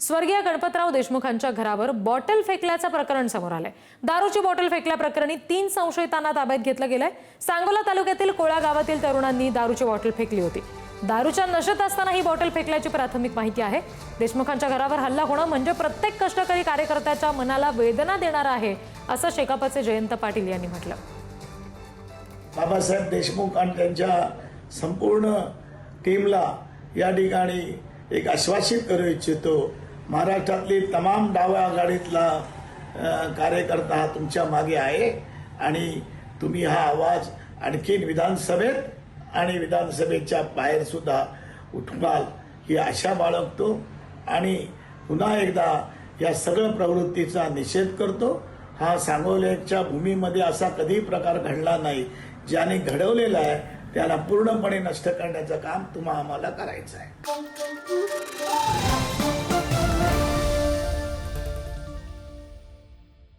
स्वर्गीय गणपतराव देशमुखांच्या घरावर बॉटल फेकल्याचं प्रकरण समोर आलंय। दारूची बॉटल फेकल्याप्रकरणी 3 संशयितांना ताब्यात घेतलं गेलंय। सांगोला तालुक्यातील कोळा गावातील तरुणांनी दारूची बॉटल फेकली होती। दारूच्या नशेत असताना ही बॉटल फेकल्याची प्राथमिक माहिती आहे। देशमुखांच्या घरावर हल्ला होणं म्हणजे प्रत्येक कष्टकरी कार्यकर्त्याच्या मनाला वेदना देणार आहे, असं शेकापचे जयंत पाटील यांनी म्हटलं। बाबासाहेब देशमुख आणि त्यांच्या संपूर्ण टीमला या ठिकाणी एक आश्वासित करू इच्छितो। महाराष्ट्रातली तमाम डाव्या आघाडीतला कार्यकर्ता हा तुमच्या मागे आहे आणि तुम्ही हा आवाज आणखीन विधानसभेत आणि विधानसभेच्या बाहेर सुद्धा उठवाल ही आशा बाळगतो आणि पुन्हा एकदा या सगळ्या प्रवृत्तीचा निषेध करतो। हा सांगोल्याच्या भूमीमध्ये असा कधी प्रकार घडला नाही। ज्याने घडवलेला आहे त्याला पूर्णपणे नष्ट करण्याचं काम तुम्हा आम्हाला करायचं आहे।